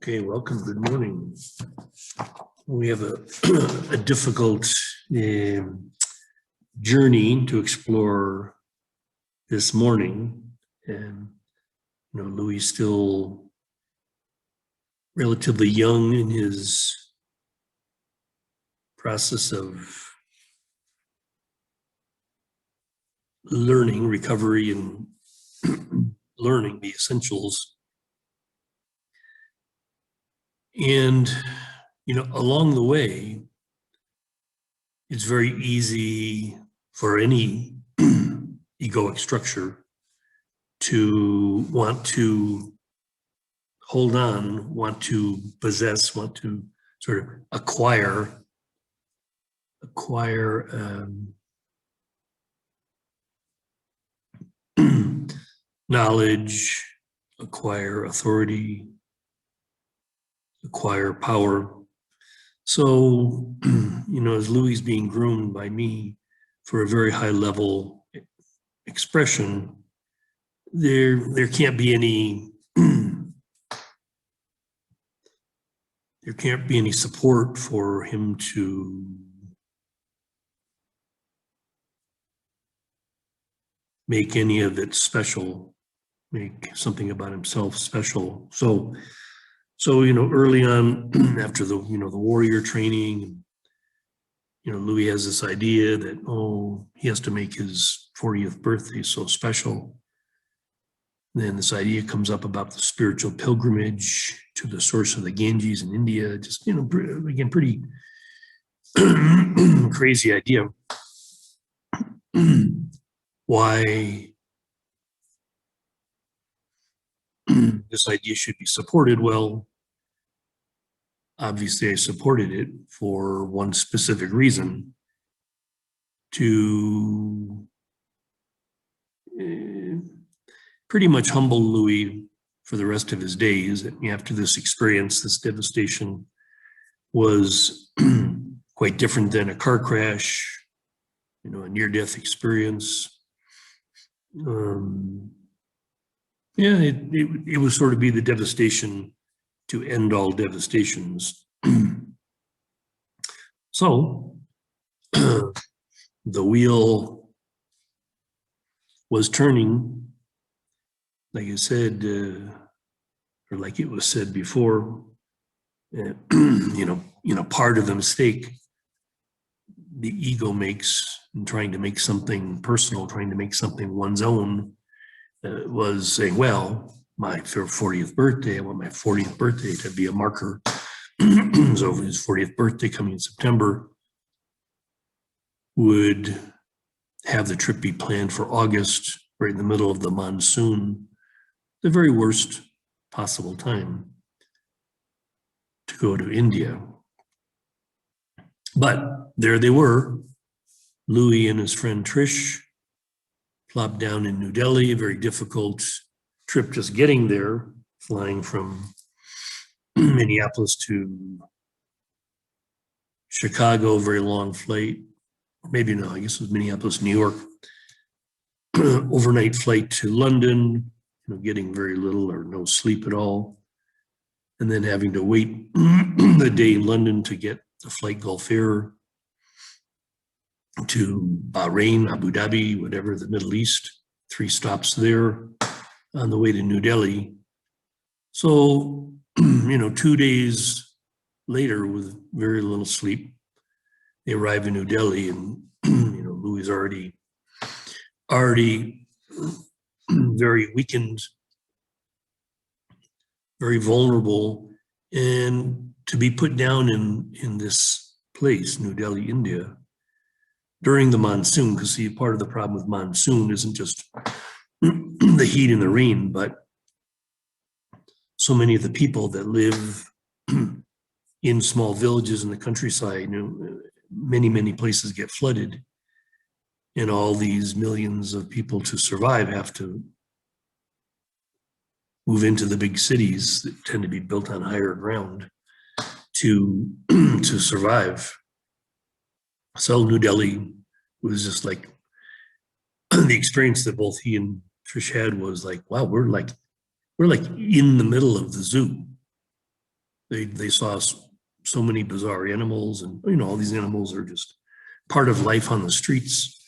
Okay, welcome. Good morning. We have a, a difficult journey to explore this morning. And, Louis is still relatively young in his process of learning, recovery, and learning the essentials. And, along the way, it's very easy for any egoic structure to want to hold on, want to possess, want to sort of acquire knowledge, acquire authority, acquire power. So, as Louis is being groomed by me for a very high level expression, there can't be any there can't be any support for him to make any of it special, make something about himself special. So early on, after the warrior training, Louis has this idea that he has to make his 40th birthday so special. Then this idea comes up about the spiritual pilgrimage to the source of the Ganges in India. Just again, pretty crazy idea. Why this idea should be supported? Well, obviously I supported it for one specific reason: to pretty much humble Louis for the rest of his days. After this experience, this devastation was quite different than a car crash, a near-death experience. It was sort of be the devastation to end all devastations. So the wheel was turning, like I said, or like it was said before. Part of the mistake the ego makes in trying to make something personal, trying to make something one's own, was saying, well, my 40th birthday, I want my 40th birthday to be a marker. So his 40th birthday coming in September would have the trip be planned for August, right in the middle of the monsoon, the very worst possible time to go to India. But there they were, Louis and his friend Trish plopped down in New Delhi, a very difficult trip just getting there, flying from Minneapolis to Chicago, very long flight. Maybe no, I guess it was Minneapolis, New York. Overnight flight to London, getting very little or no sleep at all. And then having to wait the day in London to get the flight Gulf Air to Bahrain, Abu Dhabi, whatever, the Middle East, 3 stops there on the way to New Delhi. So, 2 days later with very little sleep, they arrive in New Delhi, and, Louis is already very weakened, very vulnerable, and to be put down in this place, New Delhi, India, during the monsoon, because see, part of the problem with monsoon isn't just the heat and the rain, but so many of the people that live in small villages in the countryside, many places get flooded, and all these millions of people to survive have to move into the big cities that tend to be built on higher ground to survive. So New Delhi was just like, the experience that both he and Trish had was like, wow, we're like in the middle of the zoo. They saw so many bizarre animals, and you know, all these animals are just part of life on the streets.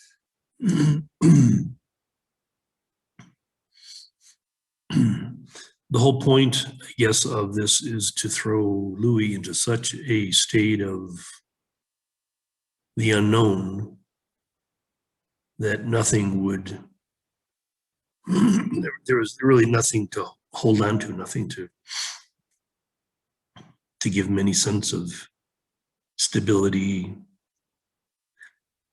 The whole point, I guess, of this is to throw Louis into such a state of the unknown that nothing would, there was really nothing to hold on to, nothing to give him any sense of stability.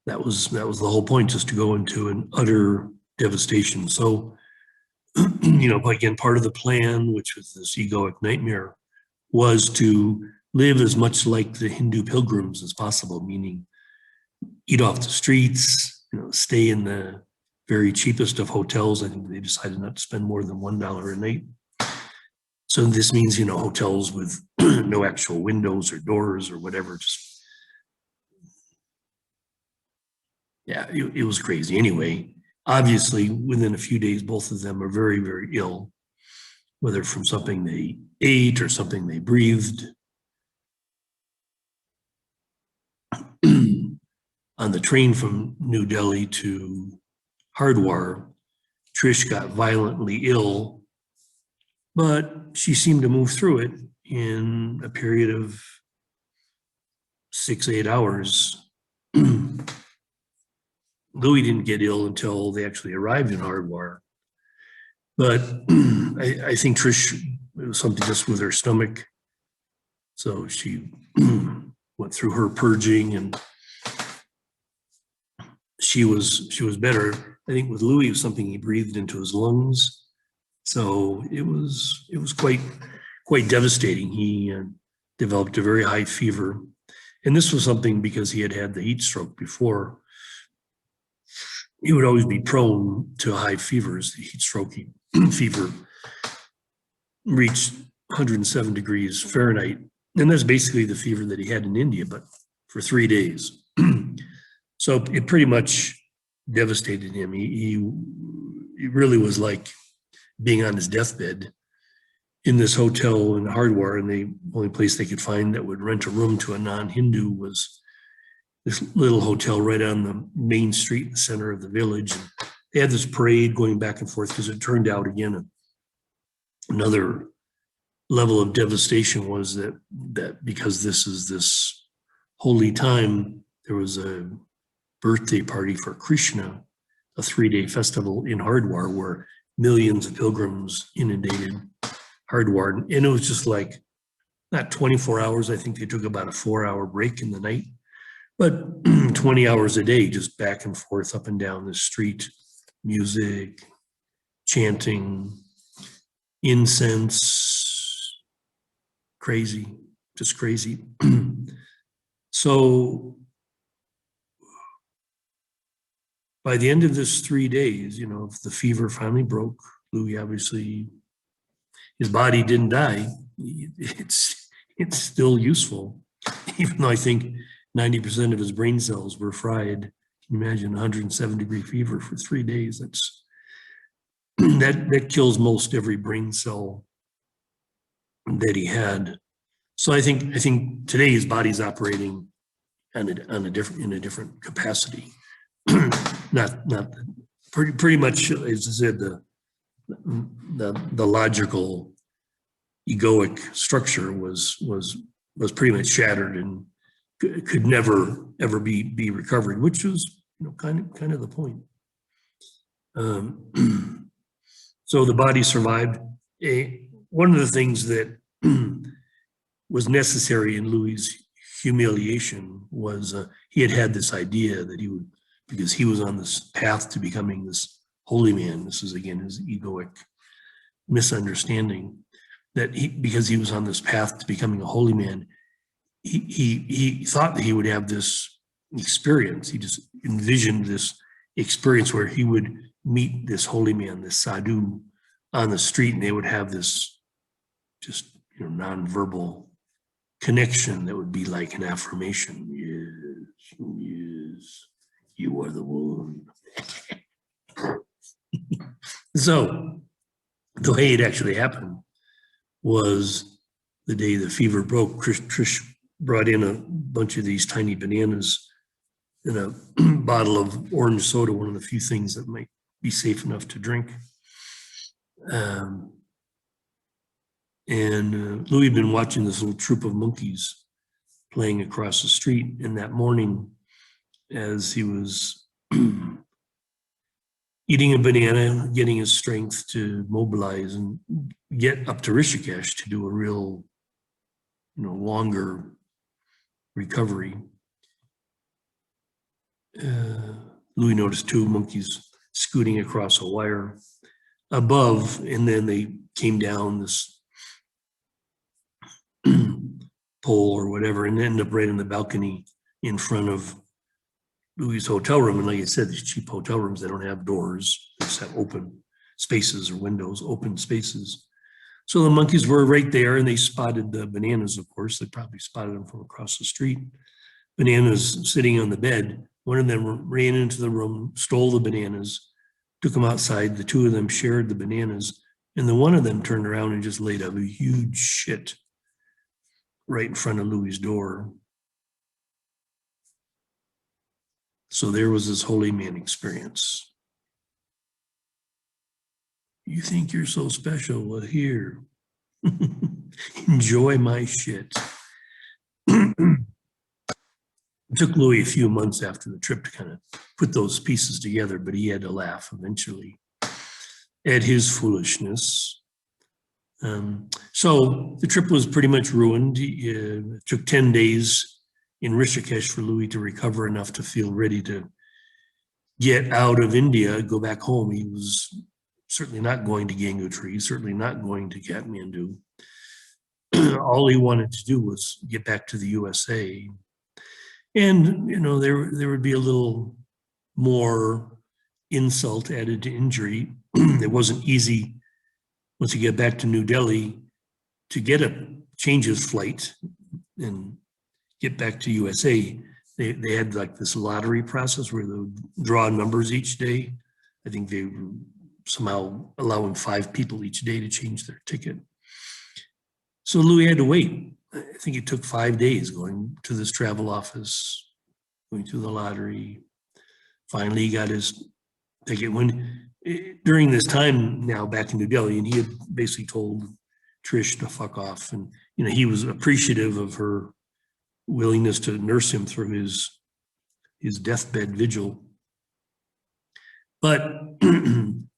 That was the whole point, just to go into an utter devastation. So, you know, again, part of the plan, which was this egoic nightmare, was to live as much like the Hindu pilgrims as possible, meaning eat off the streets, you know, stay in the very cheapest of hotels. I think they decided not to spend more than $1 a night. So this means, you know, hotels with no actual windows or doors or whatever. Just, yeah, it was crazy. Anyway, obviously, within a few days, both of them are very, very ill, whether from something they ate or something they breathed. On the train from New Delhi to Hardwar, Trish got violently ill, but she seemed to move through it in a period of 6-8 hours. Louis didn't get ill until they actually arrived in Hardwar. But I think Trish, it was something just with her stomach. So she went through her purging and she was better. I think with Louis, it was something he breathed into his lungs. So it was quite devastating. He developed a very high fever. And this was something because he had had the heat stroke before. He would always be prone to high fevers. The heat stroke fever reached 107 degrees Fahrenheit. And that's basically the fever that he had in India, but for 3 days. So it pretty much devastated him. He really was like being on his deathbed in this hotel in Hardwar, and the only place they could find that would rent a room to a non-Hindu was this little hotel right on the main street in the center of the village. And they had this parade going back and forth because it turned out, again, another level of devastation was that because this is this holy time, there was a birthday party for Krishna, a 3-day festival in Hardwar where millions of pilgrims inundated Hardwar. And it was just like, not 24 hours. I think they took about a 4-hour break in the night, but 20 hours a day, just back and forth up and down the street, music, chanting, incense, crazy, just crazy. So by the end of this 3 days, you know, the fever finally broke. Louis, obviously, his body didn't die. It's still useful, even though I think 90% of his brain cells were fried. Can you imagine 107-degree fever for 3 days? That kills most every brain cell that he had. So I think today his body's operating in a different capacity. not pretty much, as I said, the logical egoic structure was pretty much shattered and could never ever be recovered, which was, you know, kind of the point. So the body survived. One of the things that was necessary in Louis' humiliation was he had this idea that he would, because he was on this path to becoming this holy man. This is, again, his egoic misunderstanding, that because he was on this path to becoming a holy man, he thought that he would have this experience. He just envisioned this experience where he would meet this holy man, this sadhu, on the street, and they would have this just, you know, nonverbal connection that would be like an affirmation. Yes, yes, you are the one. So the way it actually happened was the day the fever broke, Trish brought in a bunch of these tiny bananas and a bottle of orange soda, one of the few things that might be safe enough to drink. Louis had been watching this little troop of monkeys playing across the street. And that morning, as he was eating a banana, getting his strength to mobilize and get up to Rishikesh to do a real, longer recovery, Louis noticed two monkeys scooting across a wire above, and then they came down this pole or whatever and ended up right in the balcony in front of Louis' hotel room. And like I said, these cheap hotel rooms, they don't have doors. They just have open spaces or windows, open spaces. So the monkeys were right there, and they spotted the bananas, of course. They probably spotted them from across the street. Bananas sitting on the bed. One of them ran into the room, stole the bananas, took them outside. The two of them shared the bananas. And the one of them turned around and just laid a huge shit right in front of Louis' door. So there was this holy man experience. You think you're so special? Well, here, enjoy my shit. It took Louis a few months after the trip to kind of put those pieces together, but he had to laugh eventually at his foolishness. So the trip was pretty much ruined. It took 10 days in Rishikesh for Louis to recover enough to feel ready to get out of India, go back home. He was certainly not going to Gangotri, certainly not going to Kathmandu. All he wanted to do was get back to the USA. And, there would be a little more insult added to injury. It wasn't easy once you get back to New Delhi to get a change of flight and get back to USA. They had like this lottery process where they would draw numbers each day. I think they were somehow allowing 5 people each day to change their ticket. So Louis had to wait. I think it took 5 days going to this travel office, going through the lottery. Finally, he got his ticket. During this time now back in New Delhi, and he had basically told Trish to fuck off. And, he was appreciative of her willingness to nurse him through his deathbed vigil. But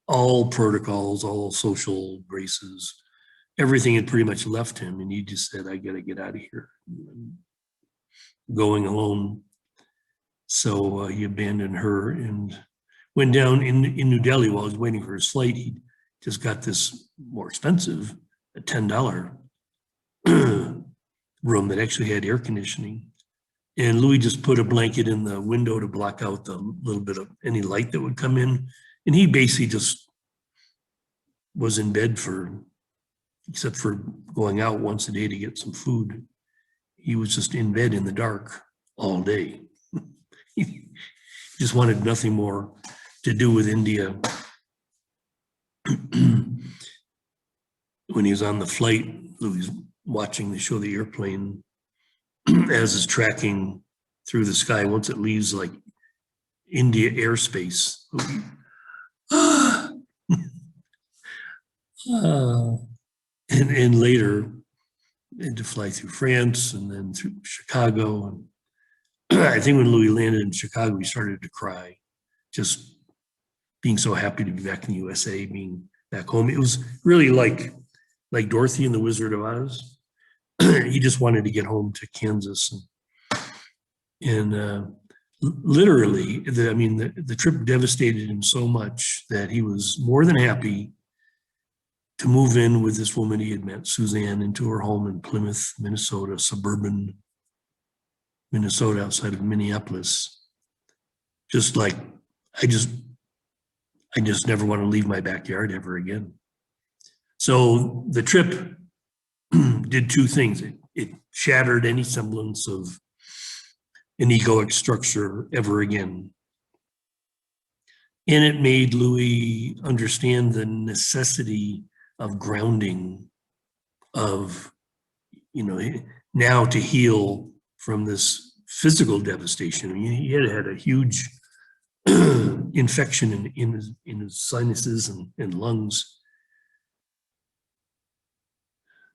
all protocols, all social graces, everything had pretty much left him, and he just said, I got to get out of here. I'm going alone. So he abandoned her and went down in New Delhi while he was waiting for his flight. He just got this more expensive, a $10 room that actually had air conditioning. And Louis just put a blanket in the window to block out the little bit of any light that would come in. And he basically just was in bed except for going out once a day to get some food. He was just in bed in the dark all day. He just wanted nothing more to do with India. When he was on the flight, Louis was watching the show, the airplane, as it's tracking through the sky. Once it leaves like India airspace, and later and to fly through France and then through Chicago. And I think when Louis landed in Chicago, he started to cry, just being so happy to be back in the USA, being back home. It was really like Dorothy and the Wizard of Oz. He just wanted to get home to Kansas. And literally, the trip devastated him so much that he was more than happy to move in with this woman he had met, Suzanne, into her home in Plymouth, Minnesota, suburban Minnesota outside of Minneapolis. Just like, I just never want to leave my backyard ever again. So the trip did two things. It shattered any semblance of an egoic structure ever again. And it made Louis understand the necessity of grounding, of now to heal from this physical devastation. I mean, he had a huge infection in his sinuses and lungs.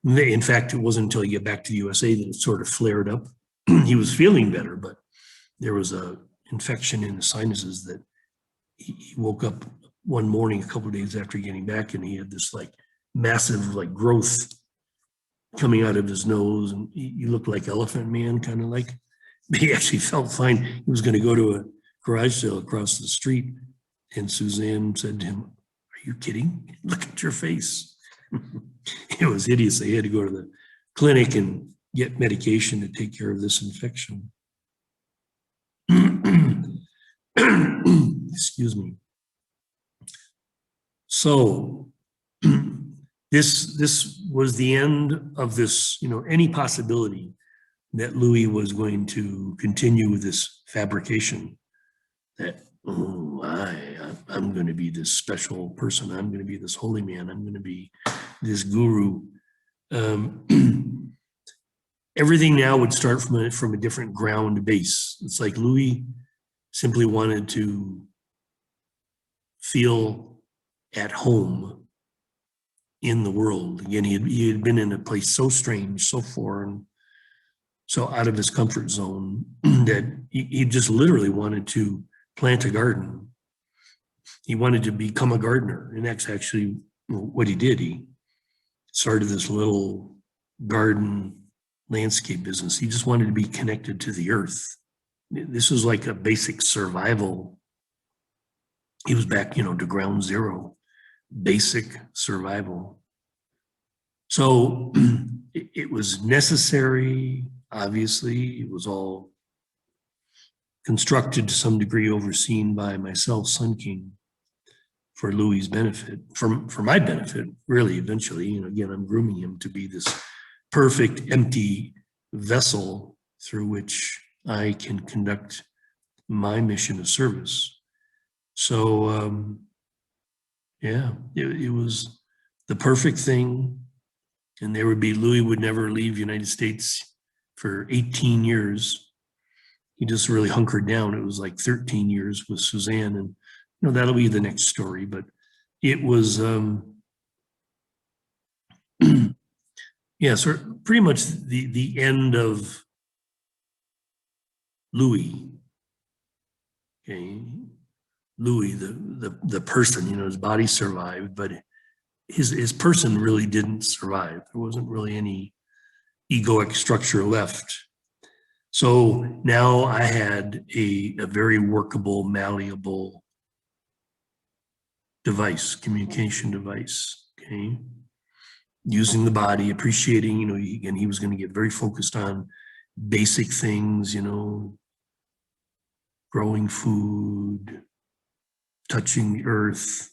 In fact, it wasn't until he got back to the USA that it sort of flared up. He was feeling better, but there was a infection in the sinuses that he woke up one morning a couple of days after getting back, and he had this like massive like growth coming out of his nose, and he looked like Elephant Man, kind of like. He actually felt fine. He was going to go to a garage sale across the street, and Suzanne said to him, "Are you kidding? Look at your face." It was hideous. They had to go to the clinic and get medication to take care of this infection. Excuse me. So this was the end of this, any possibility that Louis was going to continue with this fabrication that, I'm going to be this special person. I'm going to be this holy man. I'm going to be this guru. Everything now would start from a different ground base. It's like Louis simply wanted to feel at home in the world. Again, he had been in a place so strange, so foreign, so out of his comfort zone that he just literally wanted to plant a garden. He wanted to become a gardener, and that's actually what he did. He started this little garden landscape business. He just wanted to be connected to the earth. This was like a basic survival. He was back, to ground zero, basic survival. So it was necessary, obviously. It was all constructed to some degree, overseen by myself, Sun King, for Louis's benefit, for my benefit, really, eventually. Again, I'm grooming him to be this perfect, empty vessel through which I can conduct my mission of service. So, it was the perfect thing. And there would be, Louis would never leave the United States for 18 years. He just really hunkered down. It was like 13 years with Suzanne, and that'll be the next story. But it was, so pretty much the end of Louis. Okay, Louis, the person, his body survived, but his person really didn't survive. There wasn't really any egoic structure left. So now I had a very workable, malleable device, communication device, okay? Using the body, appreciating, again, he was going to get very focused on basic things, growing food, touching the earth,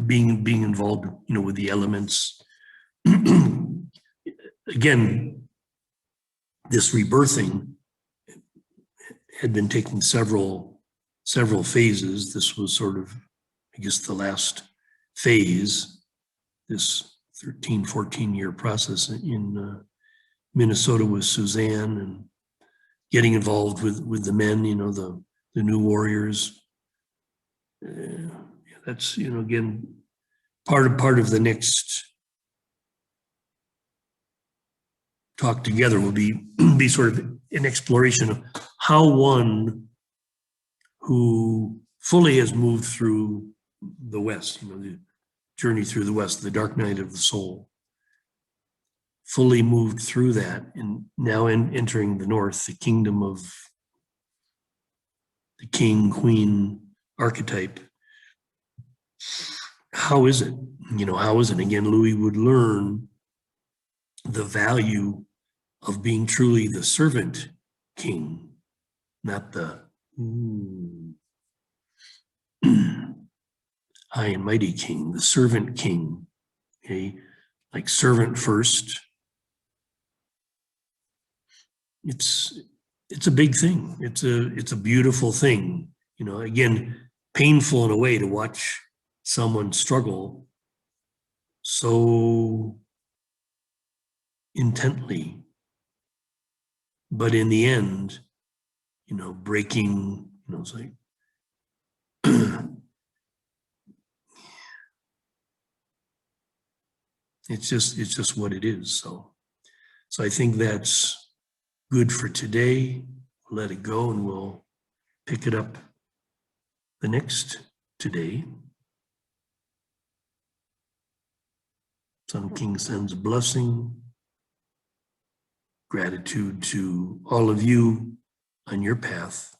being involved, with the elements. Again, this rebirthing had been taking several phases. This was sort of, I guess, the last phase, this 13, 14-year process in Minnesota with Suzanne, and getting involved with the men, the new warriors. That's, again, part of the next talk together will be sort of an exploration of how one who fully has moved through the West, the journey through the West, the dark night of the soul, fully moved through that, and now entering the North, the kingdom of the king, queen archetype. How is it? How is it? Again, Louis would learn the value of being truly the servant king, not the high and mighty king, the servant king, okay? Like servant first. It's a big thing. It's a beautiful thing. Again, painful in a way to watch someone struggle, so intently But in the end, breaking, it's like, it's just what it is. So I think that's good for today. Let it go, and we'll pick it up the next today. Sun King sends a blessing. Gratitude to all of you on your path.